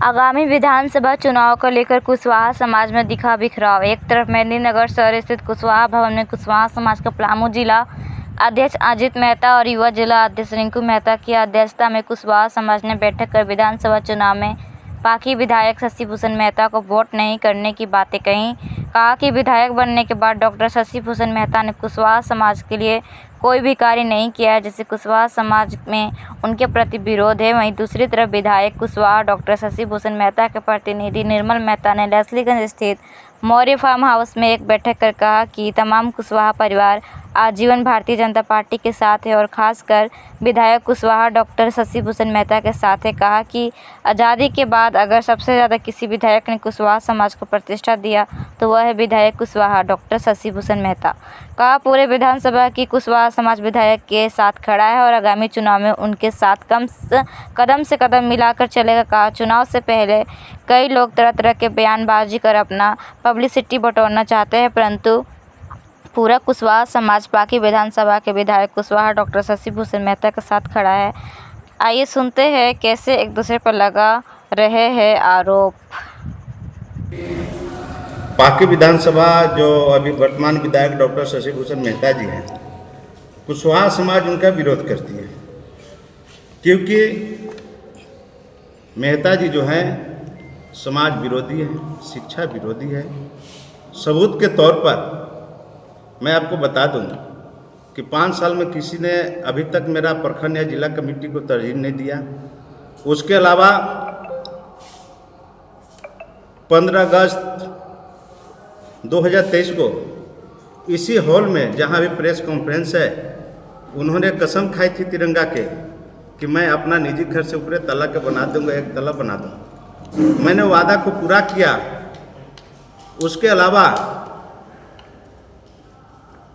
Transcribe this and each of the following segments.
आगामी विधानसभा चुनाव को लेकर कुशवाहा समाज में दिखा बिखराव। एक तरफ मेदिनीनगर शहर स्थित कुशवाहा भवन में कुशवाहा समाज का पलामू जिला अध्यक्ष अजित मेहता और युवा जिला अध्यक्ष रिंकू मेहता की अध्यक्षता में कुशवाहा समाज ने बैठक कर विधानसभा चुनाव में पार्टी विधायक शशिभूषण मेहता को वोट नहीं करने की बातें कही। कहा कि विधायक बनने के बाद डॉक्टर शशिभूषण मेहता ने कुशवाहा समाज के लिए कोई भी कार्य नहीं किया है, जिससे कुशवाहा समाज में उनके प्रति विरोध है। वहीं दूसरी तरफ विधायक कुशवाहा डॉक्टर शशिभूषण मेहता के प्रतिनिधि निर्मल मेहता ने लेस्लीगंज स्थित मौर्य फार्म हाउस में एक बैठक कर कहा कि तमाम कुशवाहा परिवार आजीवन भारतीय जनता पार्टी के साथ है और खासकर विधायक कुशवाहा डॉक्टर शशिभूषण मेहता के साथ है। कहा कि आज़ादी के बाद अगर सबसे ज़्यादा किसी विधायक ने कुशवाहा समाज को प्रतिष्ठा दिया तो वह है विधायक कुशवाहा डॉक्टर शशिभूषण मेहता। कहा पूरे विधानसभा की कुशवाहा समाज विधायक के साथ खड़ा है और आगामी चुनाव में उनके साथ कदम से कदम मिलाकर चलेगा। कहा चुनाव से पहले कई लोग तरह तरह के बयानबाजी कर अपना पब्लिसिटी बटोरना चाहते हैं, परंतु पूरा कुशवाहा समाज पाकी विधानसभा के विधायक कुशवाहा डॉक्टर शशिभूषण मेहता के साथ खड़ा है। आइए सुनते हैं कैसे एक दूसरे पर लगा रहे हैं आरोप। पाकी विधानसभा जो अभी वर्तमान विधायक डॉक्टर शशिभूषण मेहता जी हैं, कुशवाहा समाज उनका विरोध करती है क्योंकि मेहता जी जो हैं समाज विरोधी है, शिक्षा विरोधी है। सबूत के तौर पर मैं आपको बता दूं कि 5 साल में किसी ने अभी तक मेरा प्रखंड या जिला कमेटी को तरजीह नहीं दिया। उसके अलावा 15 अगस्त 2023 को इसी हॉल में जहां भी प्रेस कॉन्फ्रेंस है, उन्होंने कसम खाई थी तिरंगा के कि मैं अपना निजी घर से ऊपर तला के बना दूंगा, एक तला बना दूंगा। मैंने वादा को पूरा किया। उसके अलावा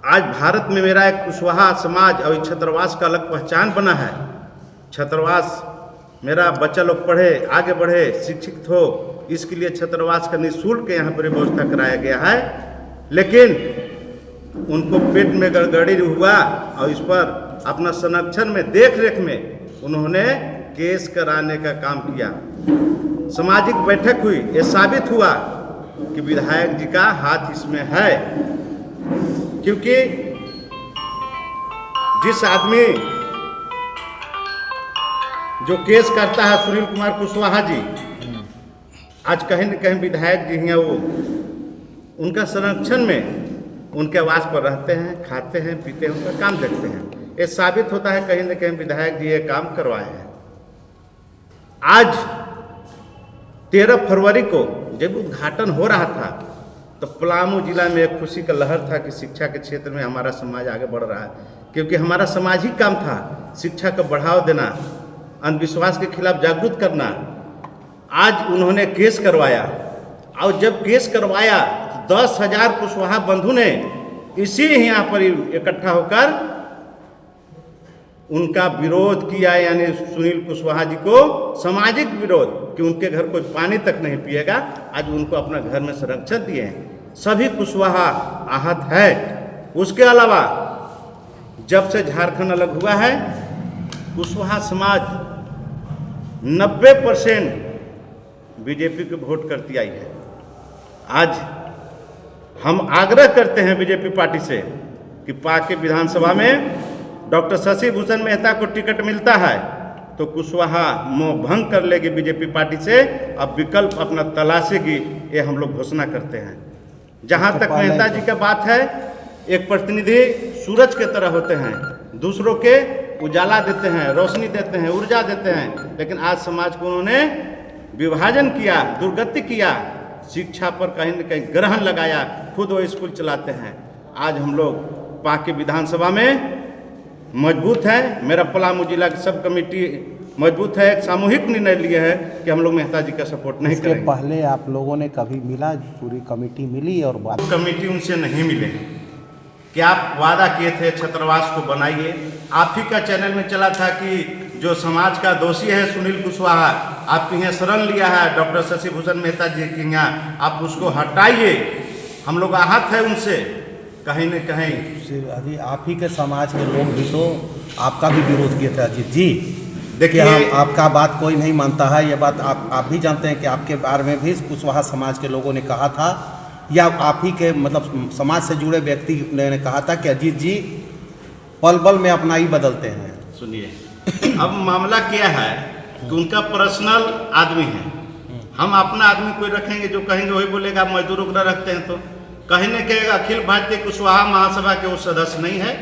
आज भारत में मेरा एक कुशवाहा समाज और छात्रावास का अलग पहचान बना है। छात्रावास मेरा बच्चा लोग पढ़े, आगे बढ़े, शिक्षित हो, इसके लिए छात्रावास का निःशुल्क यहाँ पर व्यवस्था कराया गया है। लेकिन उनको पेट में गड़बड़ी हुआ और इस पर अपना संरक्षण में देख रेख में उन्होंने केस कराने का काम किया। सामाजिक बैठक हुई, ये साबित हुआ कि विधायक जी का हाथ इसमें है, क्योंकि जिस आदमी जो केस करता है सुनील कुमार कुशवाहा जी, आज कहीं न कहीं विधायक जी हैं, वो उनका संरक्षण में उनके आवास पर रहते हैं, खाते हैं, पीते हैं, उनका काम देखते हैं। ये साबित होता है कहीं न कहीं विधायक जी ये काम करवाए हैं। आज 13 फरवरी को जब उद्घाटन हो रहा था तो पलामू जिला में एक खुशी का लहर था कि शिक्षा के क्षेत्र में हमारा समाज आगे बढ़ रहा है, क्योंकि हमारा समाज ही काम था शिक्षा को बढ़ावा देना, अंधविश्वास के खिलाफ जागरूक करना। आज उन्होंने केस करवाया और जब केस करवाया तो 10,000 कुशवाहा बंधु ने इसी यहाँ पर इकट्ठा होकर उनका विरोध किया, यानी सुनील कुशवाहा जी को सामाजिक विरोध कि उनके घर कोई पानी तक नहीं पिएगा। आज उनको अपना घर में संरक्षण दिए हैं। सभी कुशवाहा आहत है। उसके अलावा जब से झारखंड अलग हुआ है, कुशवाहा समाज 90% बीजेपी को वोट करती आई है। आज हम आग्रह करते हैं बीजेपी पार्टी से कि पार्टी विधानसभा में डॉक्टर शशिभूषण मेहता को टिकट मिलता है तो कुशवाहा मोह भंग कर लेगी बीजेपी पार्टी से, अब विकल्प अपना तलाशेगी, ये हम लोग घोषणा करते हैं। जहाँ तक मेहता जी का बात है, एक प्रतिनिधि सूरज के तरह होते हैं, दूसरों के उजाला देते हैं, रोशनी देते हैं, ऊर्जा देते हैं, लेकिन आज समाज को उन्होंने विभाजन किया, दुर्गति किया, शिक्षा पर कहीं न कहीं ग्रहण लगाया, खुद वो स्कूल चलाते हैं। आज हम लोग पाकी विधानसभा में मजबूत है। मेरा पलामू जिला की सब कमेटी मजबूत है। एक सामूहिक निर्णय लिया है कि हम लोग मेहता जी का सपोर्ट नहीं करेंगे। इसके पहले आप लोगों ने कभी मिला, पूरी कमेटी मिली और बात? कमेटी उनसे नहीं मिले कि आप वादा किए थे छात्रावास को बनाइए। आप ही का चैनल में चला था कि जो समाज का दोषी है सुनील कुशवाहा, आपके यहाँ शरण लिया है डॉक्टर शशिभूषण मेहता जी के यहाँ, आप उसको हटाइए। हम लोग आहत है उनसे कहीं न कहीं। अभी आप ही के समाज के लोग भी तो आपका भी विरोध किए थे अजीत जी। देखिए, हम आपका बात कोई नहीं मानता है, ये बात आप भी जानते हैं कि आपके बारे में भी कुशवाहा समाज के लोगों ने कहा था, या आप ही के मतलब समाज से जुड़े व्यक्ति ने कहा था कि अजीत जी पल पल में अपना ही बदलते हैं। सुनिए, अब मामला क्या है कि उनका पर्सनल आदमी है, हम अपना आदमी कोई रखेंगे जो कहेंगे वही बोलेगा। आप मजदूरों को न रखते हैं तो कहने के अखिल भारतीय कुशवाहा महासभा के वो सदस्य नहीं है,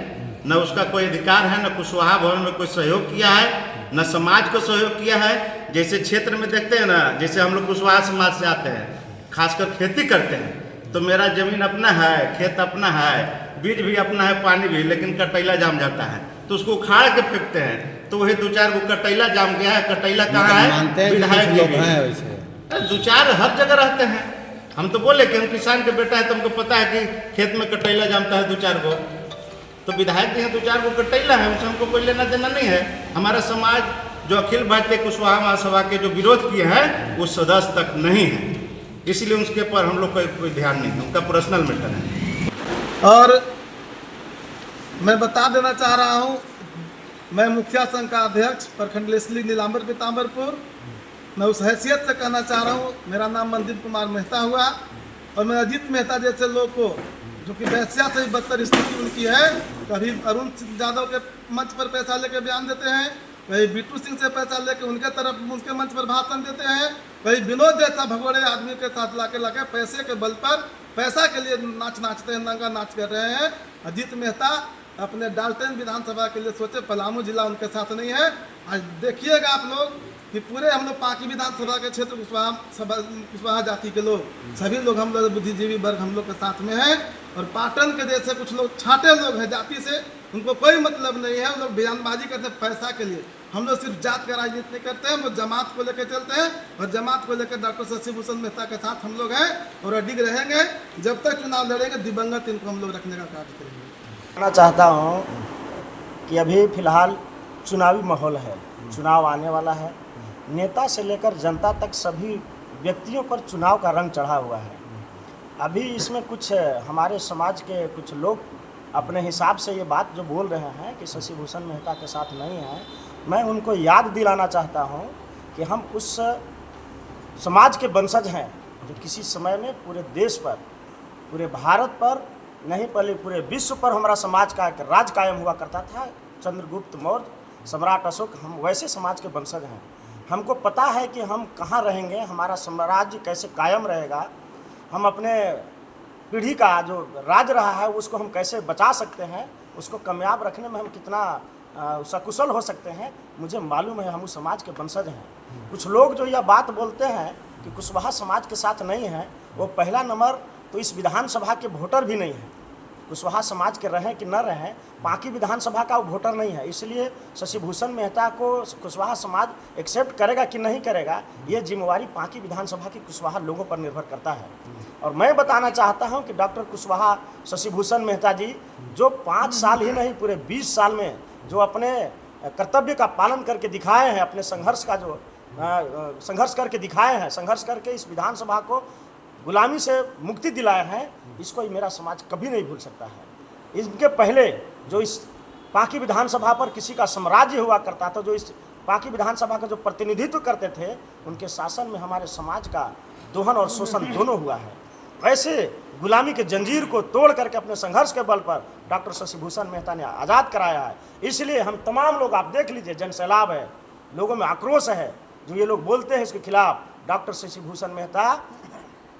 न उसका कोई अधिकार है, न कुशवाहा भवन में कोई सहयोग किया है, न समाज को सहयोग किया है। जैसे क्षेत्र में देखते हैं ना, जैसे हम लोग कुशवाहा समाज से आते हैं, खासकर खेती करते हैं, तो मेरा जमीन अपना है, खेत अपना है, बीज भी अपना है, पानी भी, लेकिन कटैला जाम जाता है तो उसको उखाड़ के फेंकते हैं, तो वही 2-4 गो कटैला जाम गया है। कटैला कहाँ है? विधायक लोग हैं, वैसे 2-4 हर जगह रहते हैं। हम तो बोले कि हम किसान के बेटा है तो हमको पता है कि खेत में कटैला जामता है 2-4 गो, तो विधायक हैं 2-4 गो कटैला है, उनसे हमको कोई लेना देना नहीं है। हमारा समाज जो अखिल भारतीय कुशवाहा महासभा के जो विरोध किए हैं वो सदस्य तक नहीं है, इसलिए उसके पर हम लोग का कोई ध्यान नहीं है, उनका पर्सनल मैटर है। और मैं बता देना चाह रहा हूँ, मैं मुखिया संघ का अध्यक्ष प्रखंड लेसली नीलांबर पीताम्बरपुर, मैं उस हैसियत से कहना चाह रहा हूँ, मेरा नाम मनदीप कुमार मेहता हुआ, और मैं अजीत मेहता जैसे लोग को, जो कि वैश्या से भी बदतर स्थिति उनकी है, कभी अरुण यादव के मंच पर पैसा लेके बयान देते हैं, कहीं बिट्टू सिंह से पैसा लेके उनके तरफ उनके मंच पर भाषण देते हैं, कहीं विनोद जैसा भगोड़े आदमी के साथ लाके पैसे के बल पर पैसा के लिए नाचते हैं, नंगा नाच कर रहे हैं। अजीत मेहता अपने डाल्टन विधानसभा के लिए सोचे, पलामू जिला उनके साथ नहीं है। आज देखिएगा आप लोग कि पूरे हम लोग पाकी विधानसभा के क्षेत्र कुशवाहा जाति के लोग, सभी लोग हम लोग बुद्धिजीवी वर्ग हम लोग के साथ में हैं, और पाटन के जैसे कुछ लोग छाटे लोग हैं जाति से, उनको कोई मतलब नहीं है, वो लोग बयानबाजी करते हैं पैसा के लिए। हम लोग सिर्फ जात का राजनीति नहीं करते हैं, वो जमात को लेकर चलते हैं, और जमात को लेकर डॉक्टर शशि भूषण मेहता के साथ हम लोग हैं और अडिग रहेंगे। जब तक चुनाव लड़ेंगे दिवंगत इनको हम लोग रखने का कार्य करेंगे। कहना चाहता हूँ कि अभी फ़िलहाल चुनावी माहौल है, चुनाव आने वाला है, नेता से लेकर जनता तक सभी व्यक्तियों पर चुनाव का रंग चढ़ा हुआ है। अभी इसमें कुछ हमारे समाज के कुछ लोग अपने हिसाब से ये बात जो बोल रहे हैं कि शशि भूषण मेहता के साथ नहीं है, मैं उनको याद दिलाना चाहता हूँ कि हम उस समाज के वंशज हैं जो किसी समय में पूरे देश पर, पूरे भारत पर नहीं, पहले पूरे विश्व पर हमारा समाज का एक राज कायम हुआ करता था। चंद्रगुप्त मौर्य, सम्राट अशोक, हम वैसे समाज के वंशज हैं। हमको पता है कि हम कहाँ रहेंगे, हमारा साम्राज्य कैसे कायम रहेगा, हम अपने पीढ़ी का जो राज रहा है उसको हम कैसे बचा सकते हैं, उसको कामयाब रखने में हम कितना सकुशल हो सकते हैं, मुझे मालूम है। हम उस समाज के वंशज हैं। कुछ लोग जो यह बात बोलते हैं कि कुशवाहा समाज के साथ नहीं है, वो पहला नंबर तो इस विधानसभा के वोटर भी नहीं है। कुशवाहा समाज के रहें कि न रहें, पाकी विधानसभा का वो वोटर नहीं है, इसलिए शशि भूषण मेहता को कुशवाहा समाज एक्सेप्ट करेगा कि नहीं करेगा, ये जिम्मेवारी पाकी विधानसभा की कुशवाहा लोगों पर निर्भर करता है। और मैं बताना चाहता हूं कि डॉक्टर कुशवाहा शशि भूषण मेहता जी जो 5 साल ही नहीं पूरे 20 साल में जो अपने कर्तव्य का पालन करके दिखाए हैं, अपने संघर्ष का जो संघर्ष करके दिखाए हैं, संघर्ष करके इस विधानसभा को गुलामी से मुक्ति दिलाए हैं, इसको मेरा समाज कभी नहीं भूल सकता है। इनके पहले जो इस पाकी विधानसभा पर किसी का साम्राज्य हुआ करता था, जो इस पाकी विधानसभा का जो प्रतिनिधित्व करते थे, उनके शासन में हमारे समाज का दोहन और शोषण दोनों हुआ है। ऐसे गुलामी के जंजीर को तोड़ करके अपने संघर्ष के बल पर डॉक्टर शशि भूषण मेहता ने आज़ाद कराया है। इसलिए हम तमाम लोग, आप देख लीजिए, जनसैलाब है, लोगों में आक्रोश है, जो ये लोग बोलते हैं इसके खिलाफ। डॉक्टर शशि भूषण मेहता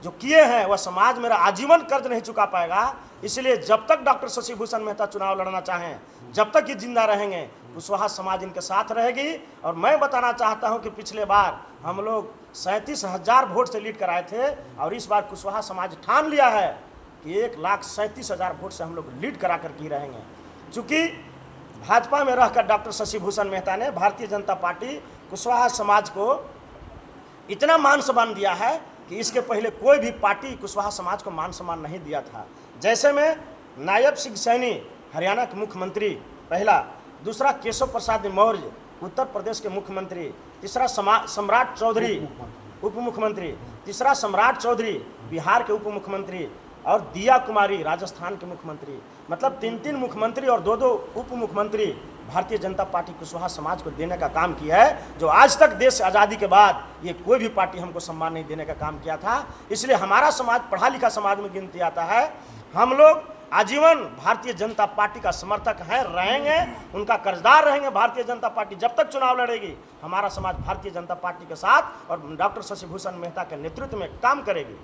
जो किए हैं वह समाज मेरा आजीवन कर्ज नहीं चुका पाएगा। इसलिए जब तक डॉक्टर शशि भूषण मेहता चुनाव लड़ना चाहें, जब तक ये जिंदा रहेंगे, कुशवाहा समाज इनके साथ रहेगी। और मैं बताना चाहता हूं कि पिछले बार हम लोग 37,000 वोट से लीड कराए थे, और इस बार कुशवाहा समाज ठान लिया है कि 1,37,000 वोट से हम लोग लीड करा कर की रहेंगे। चूँकि भाजपा में रहकर डॉक्टर शशि भूषण मेहता ने, भारतीय जनता पार्टी कुशवाहा समाज को इतना मान सम्मान दिया है कि इसके पहले कोई भी पार्टी कुशवाहा समाज को मान सम्मान नहीं दिया था। जैसे में नायब सिंह सैनी हरियाणा के मुख्यमंत्री पहला, दूसरा केशव प्रसाद मौर्य उत्तर प्रदेश के मुख्यमंत्री, तीसरा सम्राट चौधरी उप मुख्यमंत्री, तीसरा सम्राट चौधरी बिहार के उप मुख्यमंत्री, और दिया कुमारी राजस्थान के मुख्यमंत्री, मतलब 3 मुख्यमंत्री और 2 उप मुख्यमंत्री भारतीय जनता पार्टी कुशवाहा समाज को देने का काम किया है, जो आज तक देश आज़ादी के बाद ये कोई भी पार्टी हमको सम्मान नहीं देने का काम किया था। इसलिए हमारा समाज पढ़ा लिखा समाज में गिनती आता है। हम लोग आजीवन भारतीय जनता पार्टी का समर्थक हैं, रहेंगे, उनका कर्जदार रहेंगे। भारतीय जनता पार्टी जब तक चुनाव लड़ेगी, हमारा समाज भारतीय जनता पार्टी के साथ और डॉक्टर शशि भूषण मेहता के नेतृत्व में काम करेगी।